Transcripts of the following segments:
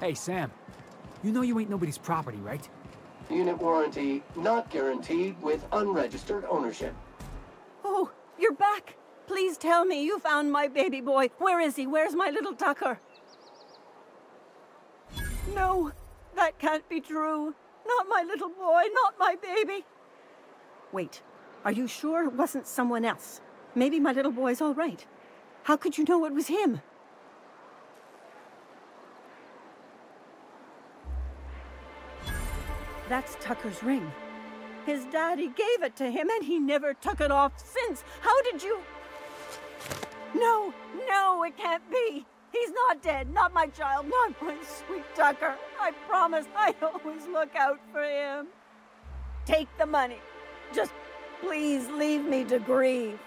Hey, Sam. You know you ain't nobody's property, right? Unit warranty not guaranteed with unregistered ownership. Oh, you're back. Please tell me you found my baby boy. Where is he? Where's my little Tucker? No, that can't be true. Not my little boy, not my baby. Wait, are you sure it wasn't someone else? Maybe my little boy's all right. How could you know it was him? That's Tucker's ring. His daddy gave it to him and he never took it off since. How did you... No, no, it can't be. He's not dead, not my child, not my sweet Tucker. I promise I always look out for him. Take the money. Just please leave me to grieve.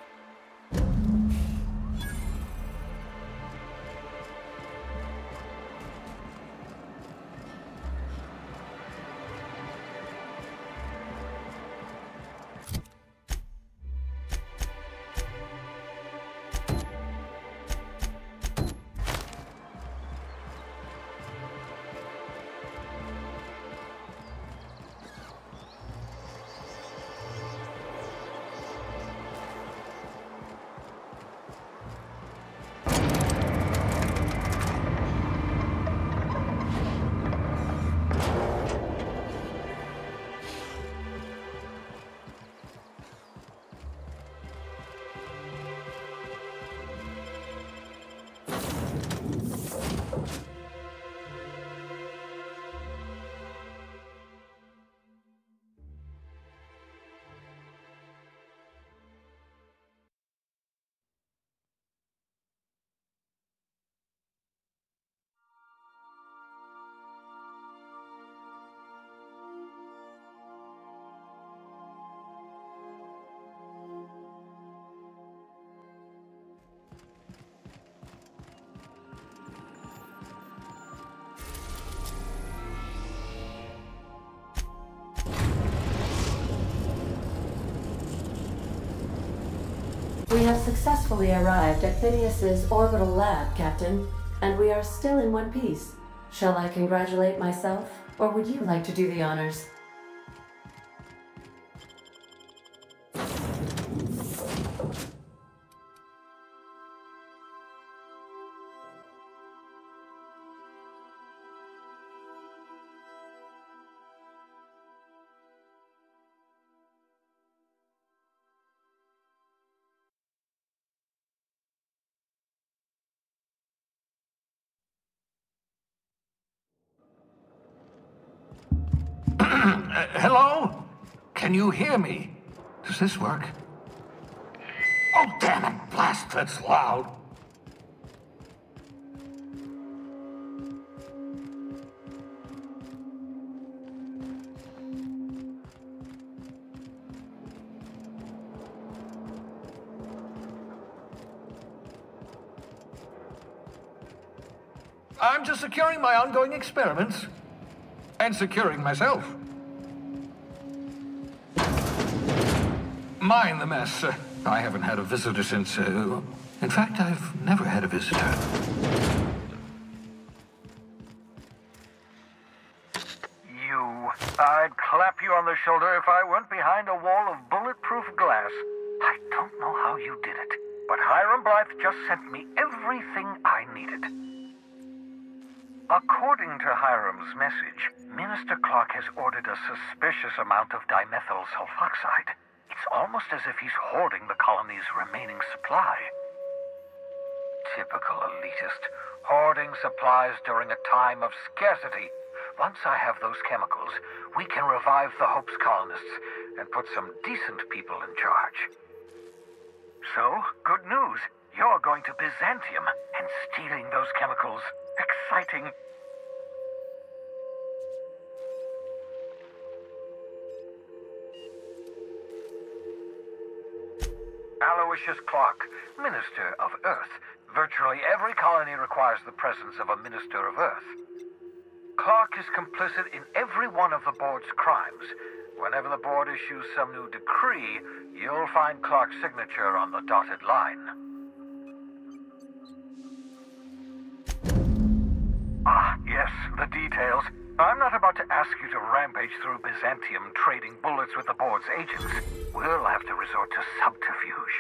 We have successfully arrived at Phineas's orbital lab, Captain, and we are still in one piece. Shall I congratulate myself, or would you like to do the honors? Hello? Can you hear me? Does this work? Oh, damn it! Blast, that's loud. I'm just securing my ongoing experiments. And securing myself. Mind the mess. I haven't had a visitor since, in fact, I've never had a visitor. I'd clap you on the shoulder if I went behind a wall of bulletproof glass. I don't know how you did it, but Hiram Blythe just sent me everything I needed. According to Hiram's message, Minister Clark has ordered a suspicious amount of dimethyl sulfoxide. It's almost as if he's hoarding the colony's remaining supply. Typical elitist, hoarding supplies during a time of scarcity. Once I have those chemicals, we can revive the Hope's colonists and put some decent people in charge. So, good news. You're going to Byzantium and stealing those chemicals. Exciting. Aloysius Clark, Minister of Earth. Virtually every colony requires the presence of a Minister of Earth. Clark is complicit in every one of the board's crimes. Whenever the board issues some new decree, you'll find Clark's signature on the dotted line. Ah, yes, the details. I'm not about to ask you to rampage through Byzantium trading bullets with the board's agents. We'll have to resort to subterfuge.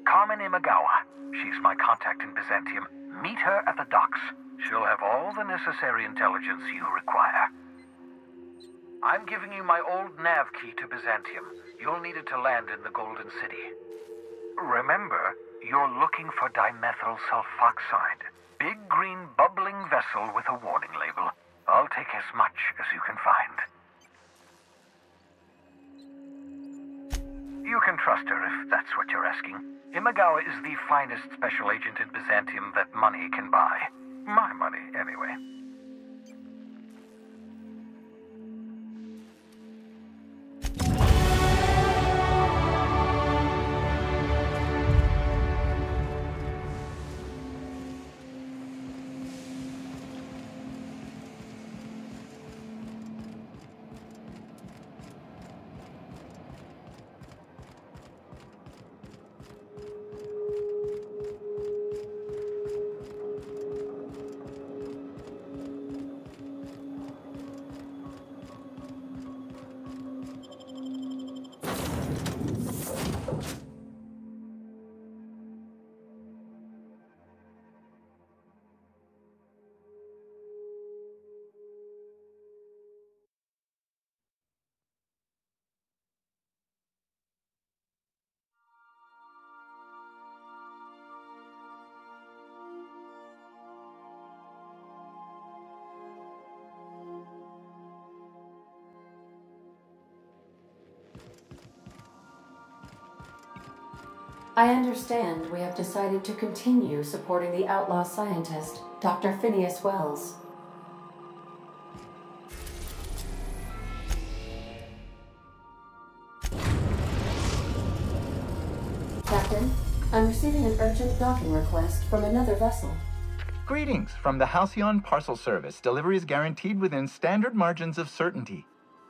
Carmen Imagawa. She's my contact in Byzantium. Meet her at the docks. She'll have all the necessary intelligence you require. I'm giving you my old nav key to Byzantium. You'll need it to land in the Golden City. Remember, you're looking for dimethyl sulfoxide. Big green bubbling vessel with a warning label. I'll take as much as you can find. You can trust her if that's what you're asking. Imagawa is the finest special agent in Byzantium that money can buy. My money, anyway. I understand we have decided to continue supporting the outlaw scientist, Dr. Phineas Wells. Captain, I'm receiving an urgent docking request from another vessel. Greetings from the Halcyon Parcel Service. Delivery is guaranteed within standard margins of certainty.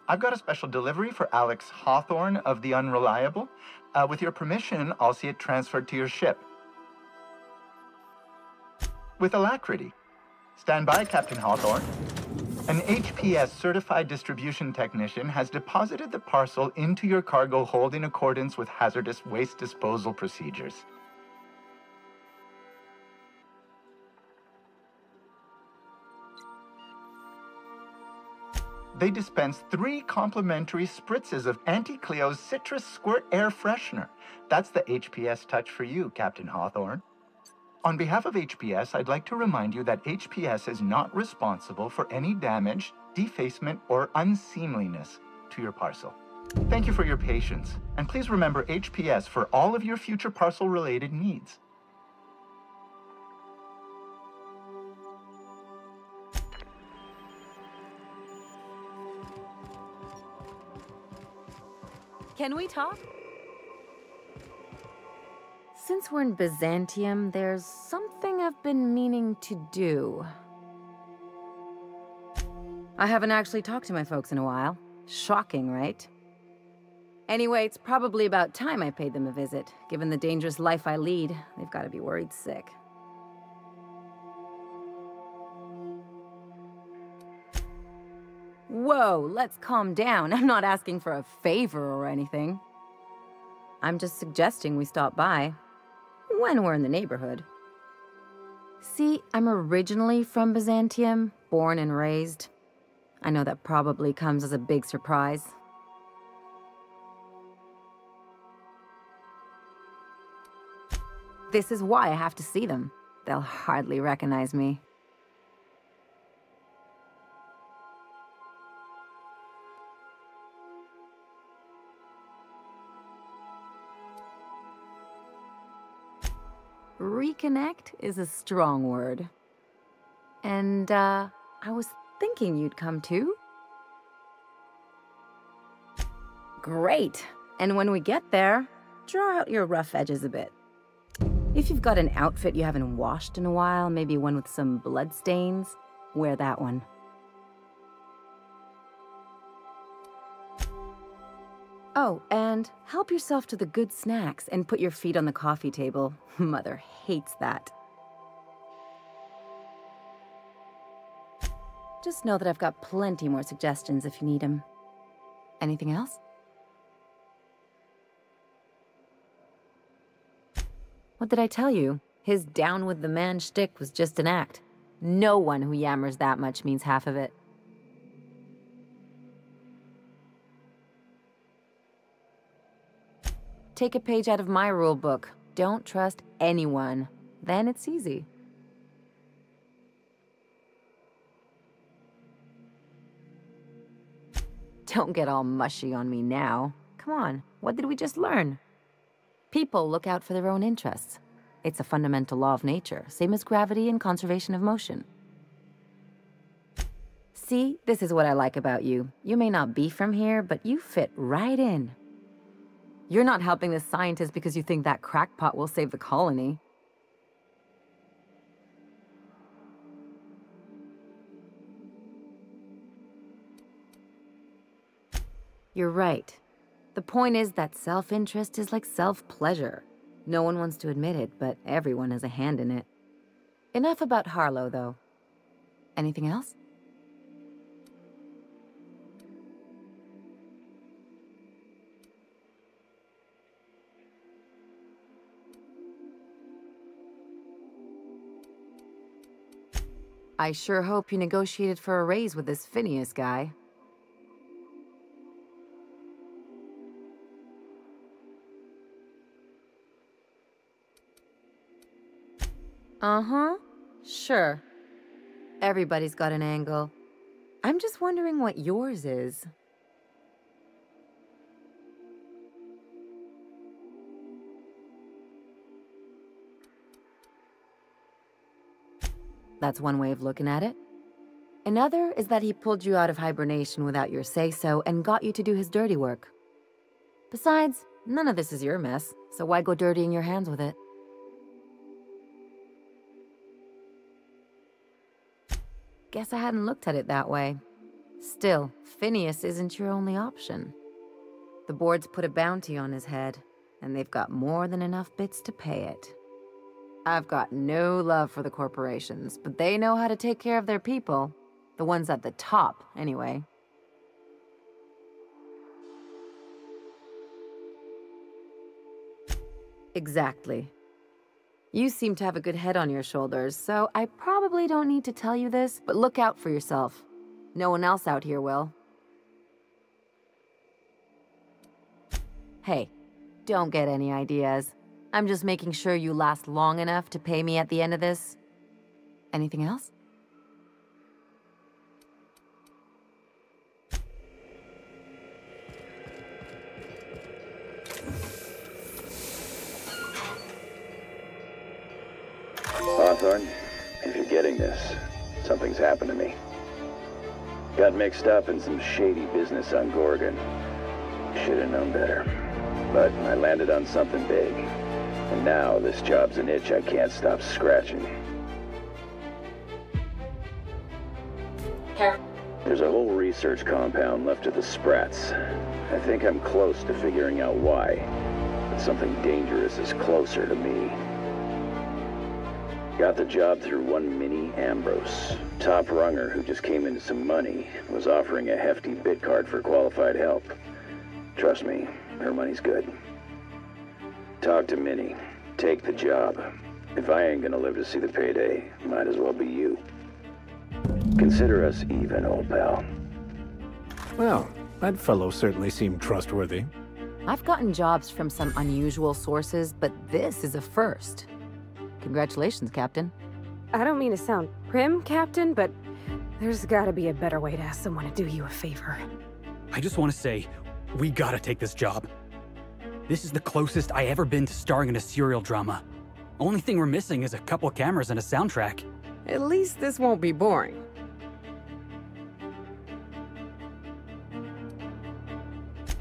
I've got a special delivery for Alex Hawthorne of the Unreliable. With your permission, I'll see it transferred to your ship. With alacrity. Stand by, Captain Hawthorne. An HPS certified distribution technician has deposited the parcel into your cargo hold in accordance with hazardous waste disposal procedures. They dispense 3 complimentary spritzes of Anti-Cleo's Citrus Squirt Air Freshener. That's the HPS touch for you, Captain Hawthorne. On behalf of HPS, I'd like to remind you that HPS is not responsible for any damage, defacement, or unseemliness to your parcel. Thank you for your patience, and please remember HPS for all of your future parcel-related needs. Can we talk? Since we're in Byzantium, there's something I've been meaning to do. I haven't actually talked to my folks in a while. Shocking, right? Anyway, it's probably about time I paid them a visit. Given the dangerous life I lead, they've got to be worried sick. Whoa, let's calm down. I'm not asking for a favor or anything. I'm just suggesting we stop by when we're in the neighborhood. See, I'm originally from Byzantium, born and raised. I know that probably comes as a big surprise. This is why I have to see them. They'll hardly recognize me. Reconnect is a strong word. And, I was thinking you'd come too. Great! And when we get there, draw out your rough edges a bit. If you've got an outfit you haven't washed in a while, maybe one with some blood stains, wear that one. Oh, and help yourself to the good snacks and put your feet on the coffee table. Mother hates that. Just know that I've got plenty more suggestions if you need them. Anything else? What did I tell you? His down with the man shtick was just an act. No one who yammers that much means half of it. Take a page out of my rule book. Don't trust anyone. Then it's easy. Don't get all mushy on me now. Come on, what did we just learn? People look out for their own interests. It's a fundamental law of nature, same as gravity and conservation of motion. See, this is what I like about you. You may not be from here, but you fit right in. You're not helping this scientist because you think that crackpot will save the colony. You're right. The point is that self-interest is like self-pleasure. No one wants to admit it, but everyone has a hand in it. Enough about Harlow, though. Anything else? I sure hope you negotiated for a raise with this Phineas guy. Uh-huh. Sure. Everybody's got an angle. I'm just wondering what yours is. That's one way of looking at it. Another is that he pulled you out of hibernation without your say-so and got you to do his dirty work. Besides, none of this is your mess, so why go dirtying your hands with it? Guess I hadn't looked at it that way. Still, Phineas isn't your only option. The board's put a bounty on his head, and they've got more than enough bits to pay it. I've got no love for the corporations, but they know how to take care of their people. The ones at the top, anyway. Exactly. You seem to have a good head on your shoulders, so I probably don't need to tell you this, but look out for yourself. No one else out here will. Hey, don't get any ideas. I'm just making sure you last long enough to pay me at the end of this. Anything else? Hawthorne, if you're getting this, something's happened to me. Got mixed up in some shady business on Gorgon. Should have known better. But I landed on something big. And now this job's an itch I can't stop scratching. Careful. There's a whole research compound left of the Sprats. I think I'm close to figuring out why. But something dangerous is closer to me. Got the job through one Minnie Ambrose. Top runger who just came into some money, was offering a hefty bid card for qualified help. Trust me, her money's good. Talk to Minnie. Take the job. If I ain't gonna live to see the payday, might as well be you. Consider us even, old pal. Well, that fellow certainly seemed trustworthy. I've gotten jobs from some unusual sources, but this is a first. Congratulations, Captain. I don't mean to sound prim, Captain, but there's gotta be a better way to ask someone to do you a favor. I just want to say, we gotta take this job. This is the closest I ever been to starring in a serial drama. Only thing we're missing is a couple cameras and a soundtrack. At least this won't be boring.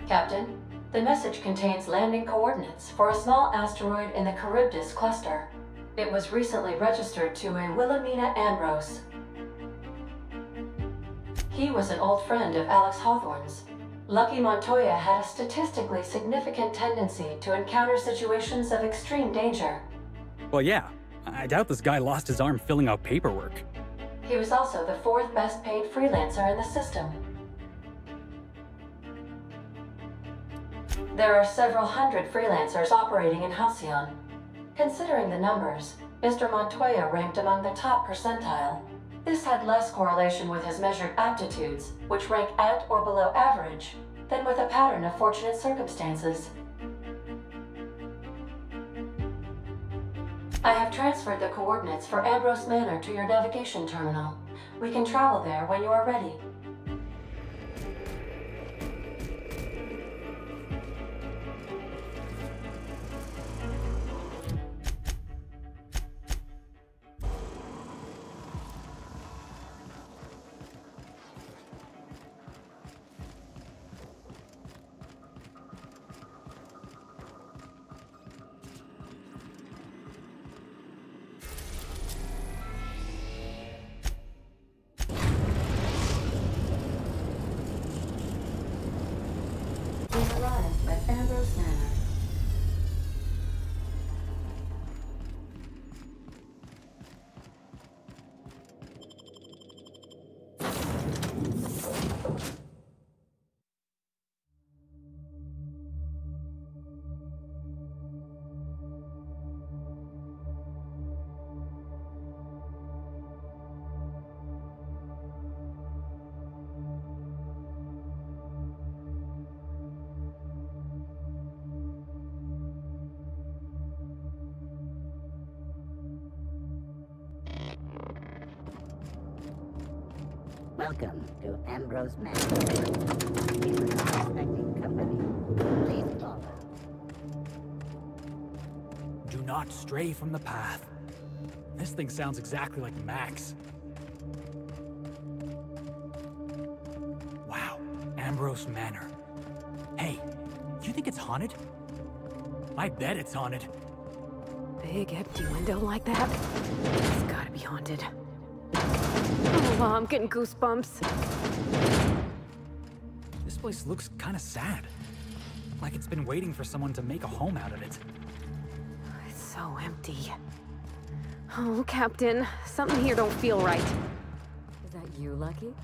Captain, the message contains landing coordinates for a small asteroid in the Charybdis cluster. It was recently registered to a Wilhelmina Ambrose. He was an old friend of Alex Hawthorne's. Lucky Montoya had a statistically significant tendency to encounter situations of extreme danger. Well, yeah. I doubt this guy lost his arm filling out paperwork. He was also the 4th best paid freelancer in the system. There are several hundred freelancers operating in Halcyon. Considering the numbers, Mr. Montoya ranked among the top percentile. This had less correlation with his measured aptitudes, which rank at or below average, than with a pattern of fortunate circumstances. I have transferred the coordinates for Ambrose Manor to your navigation terminal. We can travel there when you are ready. Arrived at Ambrose Manor. Welcome to Ambrose Manor. We are expecting company. Please follow. Do not stray from the path. This thing sounds exactly like Max. Wow, Ambrose Manor. Hey, you think it's haunted? I bet it's haunted. Big empty window like that? It's gotta be haunted. Oh, I'm getting goosebumps. This place looks kind of sad. Like it's been waiting for someone to make a home out of it. It's so empty. Oh, Captain, something here don't feel right. Is that you, Lucky?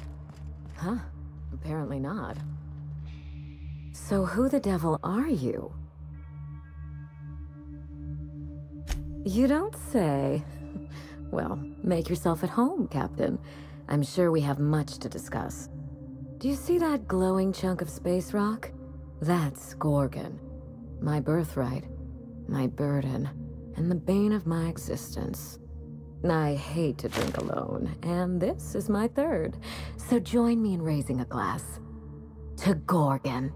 Huh? Apparently not. So who the devil are you? You don't say. Well, make yourself at home, Captain. I'm sure we have much to discuss. Do you see that glowing chunk of space rock? That's Gorgon. My birthright, my burden, and the bane of my existence. I hate to drink alone, and this is my third. So join me in raising a glass. To Gorgon.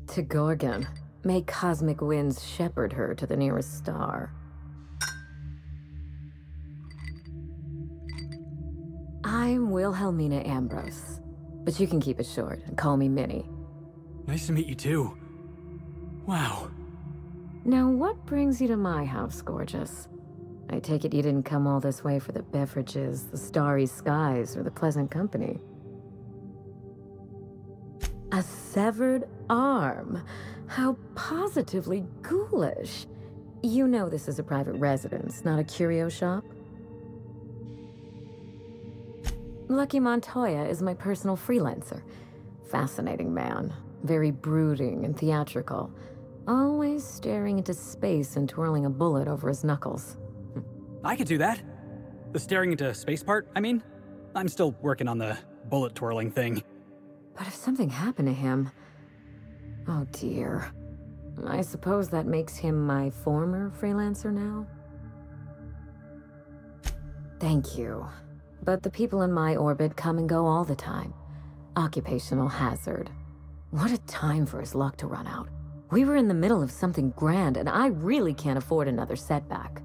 To Gorgon. May cosmic winds shepherd her to the nearest star. I'm Wilhelmina Ambrose, but you can keep it short and call me Minnie. Nice to meet you too. Wow. Now what brings you to my house, gorgeous? I take it you didn't come all this way for the beverages, the starry skies, or the pleasant company. A severed arm. How positively ghoulish. You know this is a private residence, not a curio shop? Lucky Montoya is my personal freelancer. Fascinating man. Very brooding and theatrical. Always staring into space and twirling a bullet over his knuckles. I could do that. The staring into space part, I mean. I'm still working on the bullet twirling thing. But if something happened to him... Oh dear. I suppose that makes him my former freelancer now? Thank you. But the people in my orbit come and go all the time. Occupational hazard. What a time for his luck to run out. We were in the middle of something grand, and I really can't afford another setback.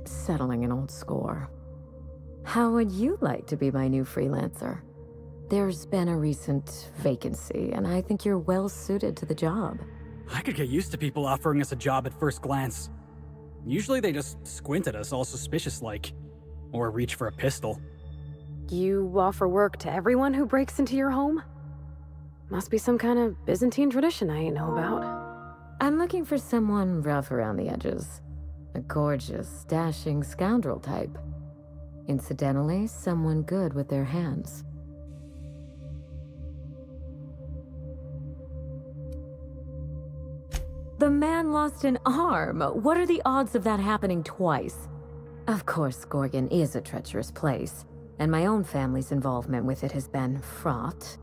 Settling an old score. How would you like to be my new freelancer? There's been a recent vacancy, and I think you're well suited to the job. I could get used to people offering us a job at first glance. Usually they just squint at us all suspicious-like. Or reach for a pistol. You offer work to everyone who breaks into your home? Must be some kind of Byzantine tradition I ain't know about. I'm looking for someone rough around the edges. A gorgeous, dashing scoundrel type. Incidentally, someone good with their hands. The man lost an arm. What are the odds of that happening twice? Of course, Gorgon is a treacherous place, and my own family's involvement with it has been fraught.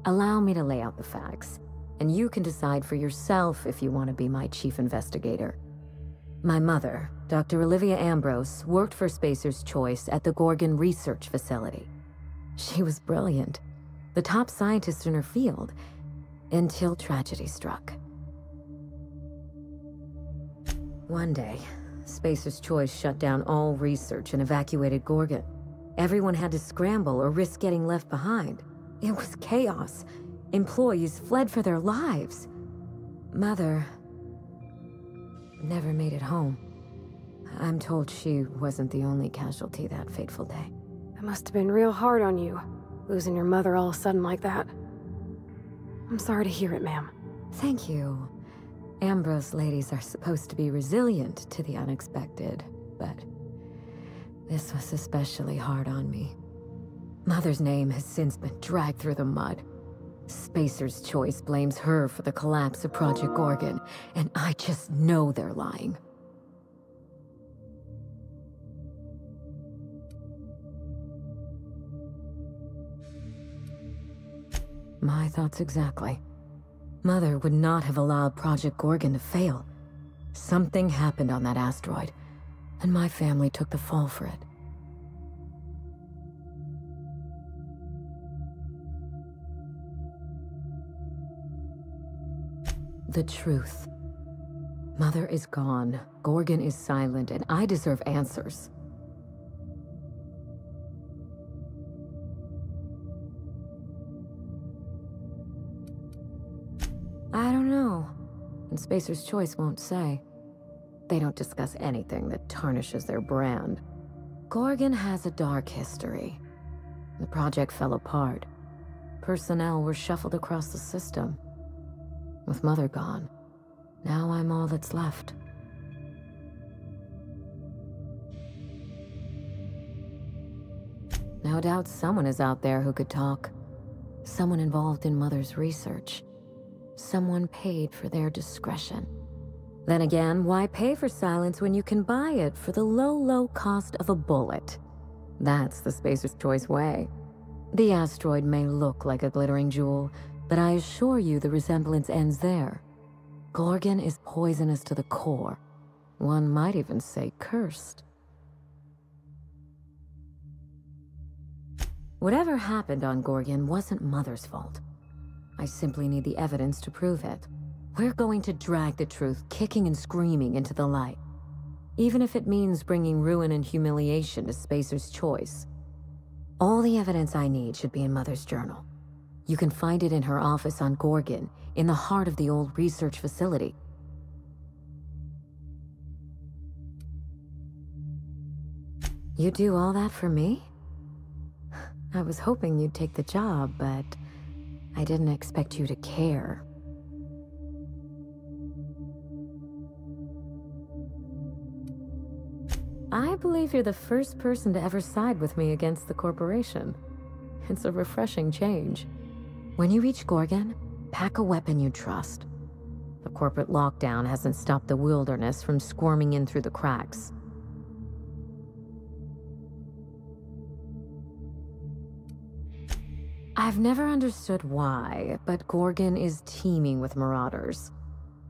Allow me to lay out the facts, and you can decide for yourself if you want to be my chief investigator. My mother, Dr. Olivia Ambrose, worked for Spacer's Choice at the Gorgon Research Facility. She was brilliant, the top scientist in her field, until tragedy struck. One day, Spacer's Choice shut down all research and evacuated Gorgon. Everyone had to scramble or risk getting left behind. It was chaos. Employees fled for their lives. Mother never made it home. I'm told she wasn't the only casualty that fateful day. It must have been real hard on you, losing your mother all of a sudden like that. I'm sorry to hear it, ma'am. Thank you. Ambrose ladies are supposed to be resilient to the unexpected, but this was especially hard on me. Mother's name has since been dragged through the mud. Spacer's Choice blames her for the collapse of Project Gorgon, and I just know they're lying. My thoughts exactly. Mother would not have allowed Project Gorgon to fail. Something happened on that asteroid, and my family took the fall for it. The truth. Mother is gone, Gorgon is silent, and I deserve answers. I don't know. And Spacer's Choice won't say. They don't discuss anything that tarnishes their brand. Gorgon has a dark history. The project fell apart. Personnel were shuffled across the system. With Mother gone, now I'm all that's left. No doubt someone is out there who could talk. Someone involved in Mother's research. Someone paid for their discretion. Then again, why pay for silence when you can buy it for the low, low cost of a bullet? That's the Spacer's Choice way. The asteroid may look like a glittering jewel, but I assure you the resemblance ends there. Gorgon is poisonous to the core. One might even say cursed. Whatever happened on Gorgon wasn't Mother's fault. I simply need the evidence to prove it. We're going to drag the truth kicking and screaming into the light. Even if it means bringing ruin and humiliation to Spacer's Choice. All the evidence I need should be in Mother's journal. You can find it in her office on Gorgon, in the heart of the old research facility. You do all that for me? I was hoping you'd take the job, but I didn't expect you to care. I believe you're the first person to ever side with me against the corporation. It's a refreshing change. When you reach Gorgon, pack a weapon you trust. The corporate lockdown hasn't stopped the wilderness from squirming in through the cracks. I've never understood why, but Gorgon is teeming with marauders.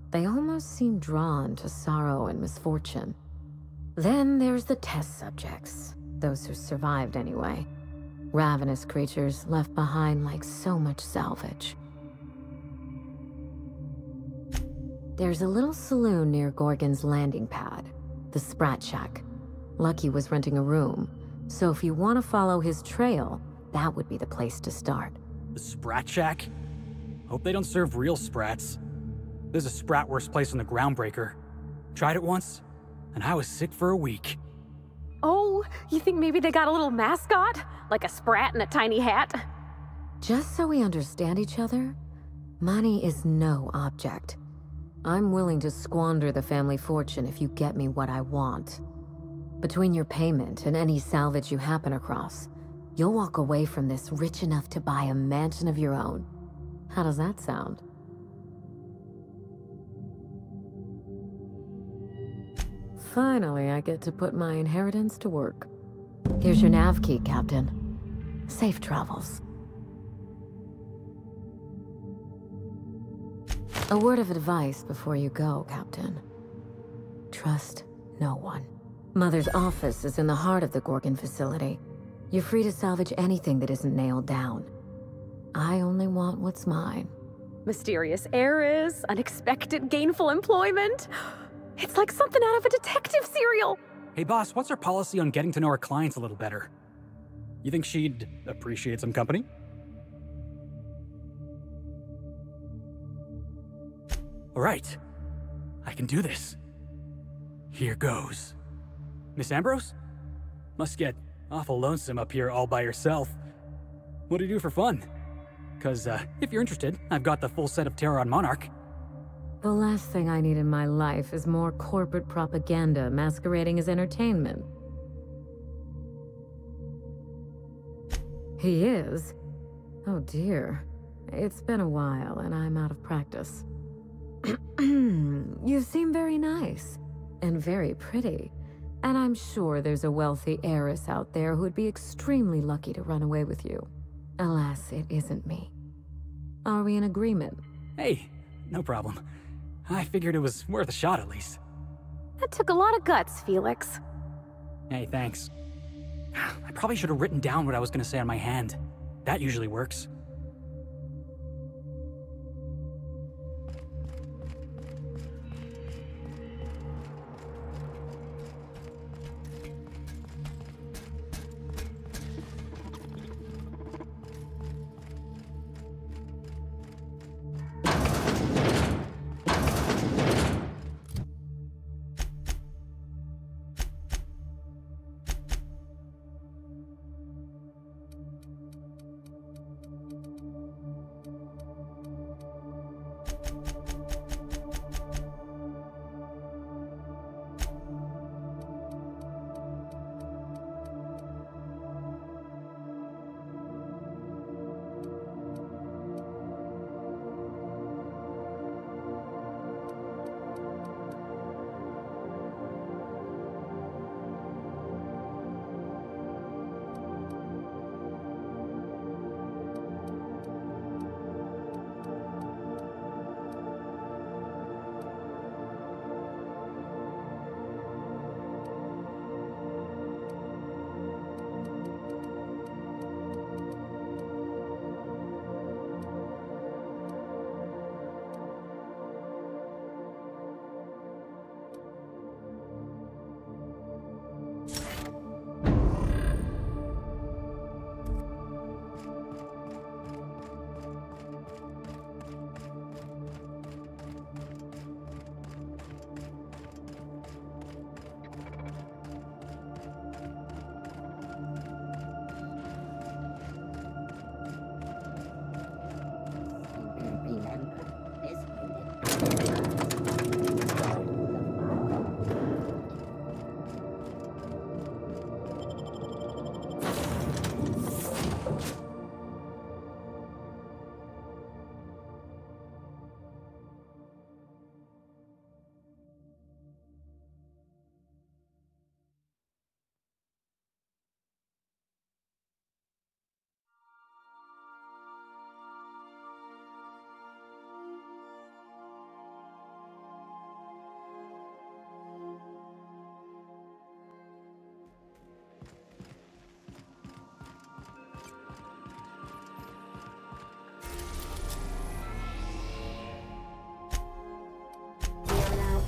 They almost seem drawn to sorrow and misfortune. Then there's the test subjects, those who survived anyway. Ravenous creatures left behind like so much salvage. There's a little saloon near Gorgon's landing pad, the Sprat Shack. Lucky was renting a room, so if you want to follow his trail, that would be the place to start. The Sprat Shack? Hope they don't serve real sprats. There's a Spratwurst place on the Groundbreaker. Tried it once, and I was sick for a week. Oh, you think maybe they got a little mascot? Like a sprat in a tiny hat? Just so we understand each other, money is no object. I'm willing to squander the family fortune if you get me what I want. Between your payment and any salvage you happen across, you'll walk away from this rich enough to buy a mansion of your own. How does that sound? Finally, I get to put my inheritance to work. Here's your nav key, Captain. Safe travels. A word of advice before you go, Captain. Trust no one. Mother's office is in the heart of the Gorgon facility. You're free to salvage anything that isn't nailed down. I only want what's mine. Mysterious heiress, unexpected gainful employment. It's like something out of a detective serial. Hey boss, what's our policy on getting to know our clients a little better? You think she'd appreciate some company? All right, I can do this. Here goes. Miss Ambrose? Must get awful lonesome up here all by yourself. What do you do for fun? Because if you're interested, I've got the full set of Terror on Monarch. The last thing I need in my life is more corporate propaganda masquerading as entertainment. He is? Oh dear. It's been a while and I'm out of practice. You seem very nice and very pretty. And I'm sure there's a wealthy heiress out there who'd be extremely lucky to run away with you. Alas, it isn't me. Are we in agreement? Hey, no problem. I figured it was worth a shot at least. That took a lot of guts, Felix. Hey, thanks. I probably should have written down what I was going to say on my hand. That usually works.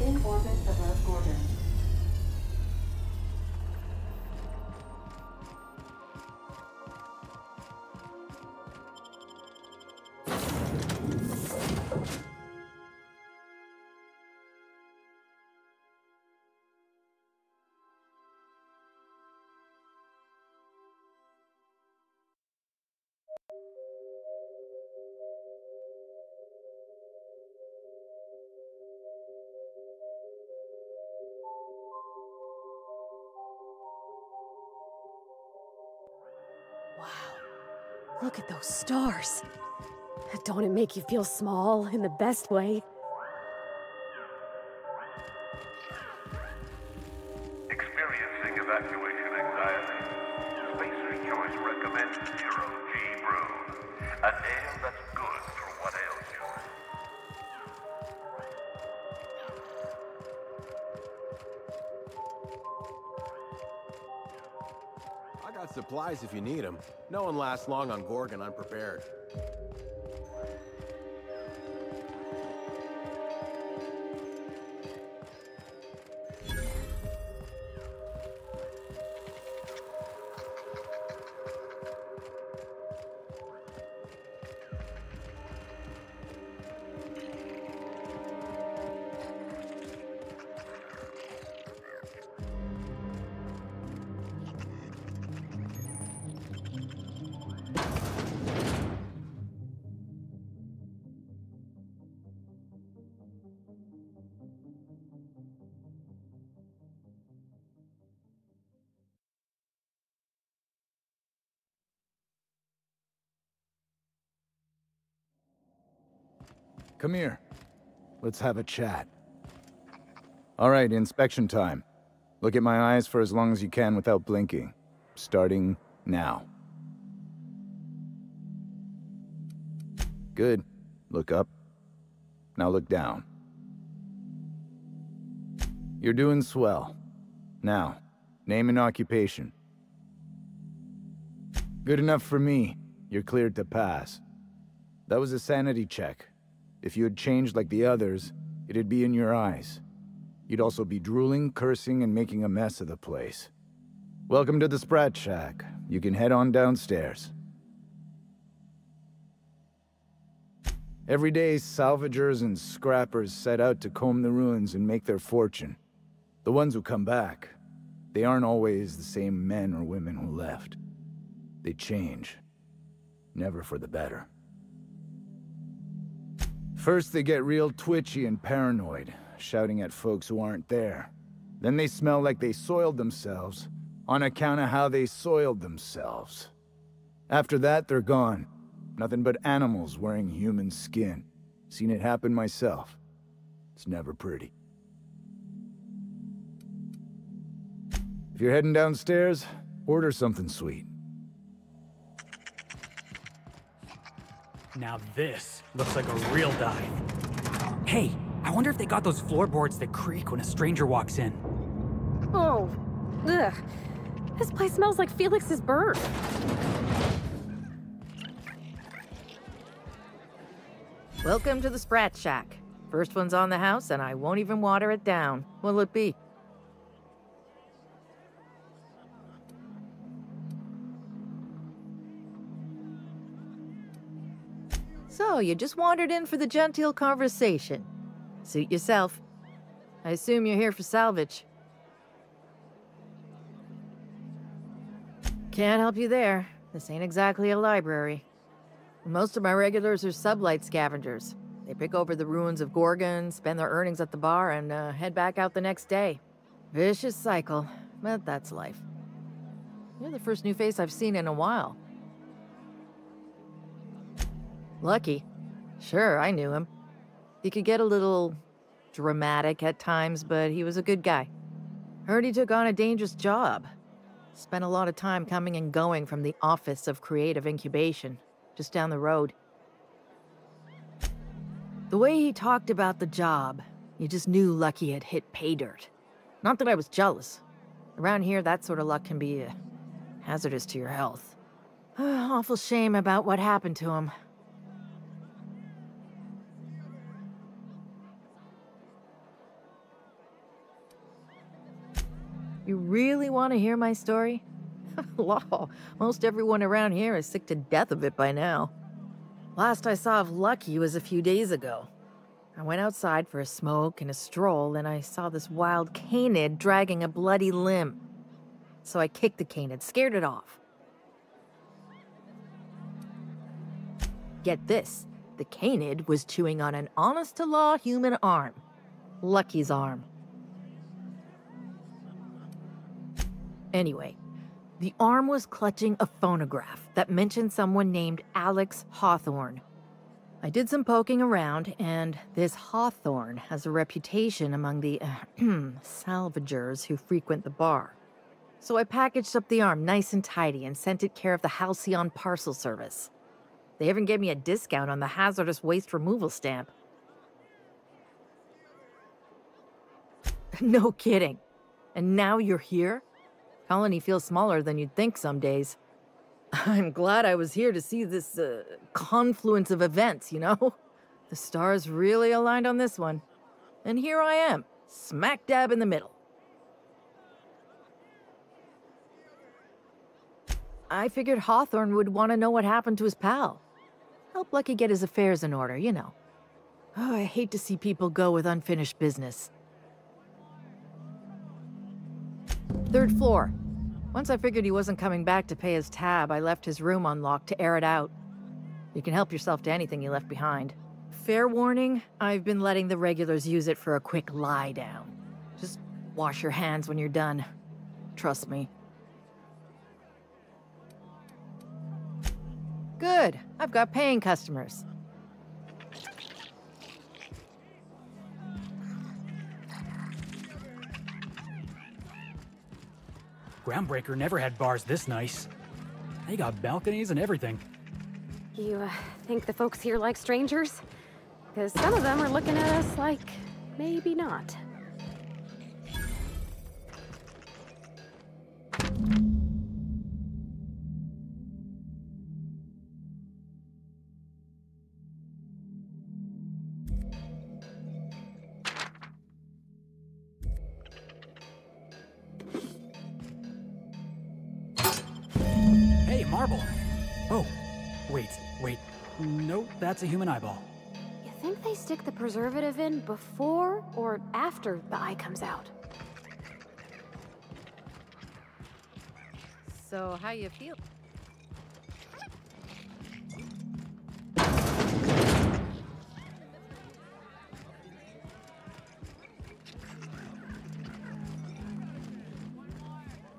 In orbit above Gorgon. Look at those stars. Don't it make you feel small in the best way? Experiencing evacuation anxiety? Space Rejoice recommends Zero G Brew. An ale that's good for what ails you. I got supplies if you need them. No one lasts long on Gorgon unprepared. Come here. Let's have a chat. All right, inspection time. Look at my eyes for as long as you can without blinking. Starting now. Good. Look up. Now look down. You're doing swell. Now, name and occupation. Good enough for me. You're cleared to pass. That was a sanity check. If you had changed like the others, it'd be in your eyes. You'd also be drooling, cursing, and making a mess of the place. Welcome to the Sprat Shack. You can head on downstairs. Every day, salvagers and scrappers set out to comb the ruins and make their fortune. The ones who come back, they aren't always the same men or women who left. They change. Never for the better. First, they get real twitchy and paranoid, shouting at folks who aren't there. Then they smell like they soiled themselves, on account of how they soiled themselves. After that, they're gone. Nothing but animals wearing human skin. Seen it happen myself. It's never pretty. If you're heading downstairs, order something sweet. Now this looks like a real dive. Hey, I wonder if they got those floorboards that creak when a stranger walks in. Oh, ugh. This place smells like Felix's bird. Welcome to the Sprat Shack. First one's on the house, and I won't even water it down. What'll it be? So, you just wandered in for the genteel conversation. Suit yourself. I assume you're here for salvage. Can't help you there. This ain't exactly a library. Most of my regulars are sublight scavengers. They pick over the ruins of Gorgon, spend their earnings at the bar, and head back out the next day. Vicious cycle, but that's life. You're the first new face I've seen in a while. Lucky. Sure, I knew him. He could get a little dramatic at times, but he was a good guy. Heard he took on a dangerous job. Spent a lot of time coming and going from the Office of Creative Incubation, just down the road. The way he talked about the job, you just knew Lucky had hit pay dirt. Not that I was jealous. Around here, that sort of luck can be hazardous to your health. Awful shame about what happened to him. You really want to hear my story? Law, most everyone around here is sick to death of it by now. Last I saw of Lucky was a few days ago. I went outside for a smoke and a stroll, and I saw this wild canid dragging a bloody limb. So I kicked the canid, scared it off. Get this, the canid was chewing on an honest-to-law human arm. Lucky's arm. Anyway, The arm was clutching a phonograph that mentioned someone named Alex Hawthorne. I did some poking around, and this Hawthorne has a reputation among the salvagers who frequent the bar. So I packaged up the arm nice and tidy and sent it care of the Halcyon parcel service. They even gave me a discount on the hazardous waste removal stamp. No kidding. And now you're here? Colony feels smaller than you'd think some days. I'm glad I was here to see this confluence of events, you know? The stars really aligned on this one. And here I am, smack dab in the middle. I figured Hawthorne would want to know what happened to his pal. Help Lucky get his affairs in order, you know. Oh, I hate to see people go with unfinished business. 3rd floor. Once I figured he wasn't coming back to pay his tab, I left his room unlocked to air it out. You can help yourself to anything you left behind. Fair warning, I've been letting the regulars use it for a quick lie down. Just wash your hands when you're done. Trust me. Good. I've got paying customers. Groundbreaker never had bars this nice. They got balconies and everything. You think the folks here like strangers? Because some of them are looking at us like, maybe not. Hey, marble. Oh, wait. Nope, that's a human eyeball. You think they stick the preservative in before or after the eye comes out? So, how you feel?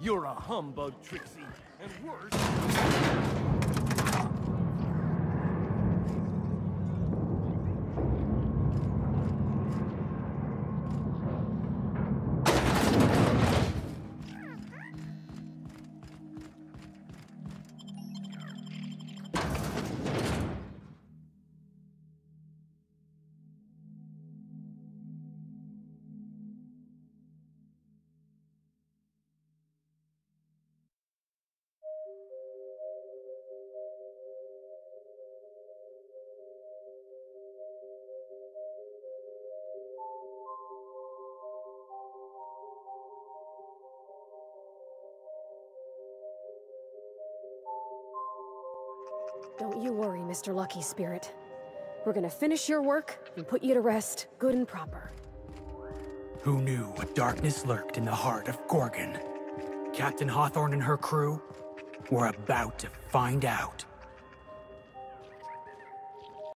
You're a humbug, Trixie, and worse. Don't you worry, Mr. Lucky Spirit. We're gonna finish your work and put you to rest, good and proper. Who knew what darkness lurked in the heart of Gorgon? Captain Hawthorne and her crew were about to find out.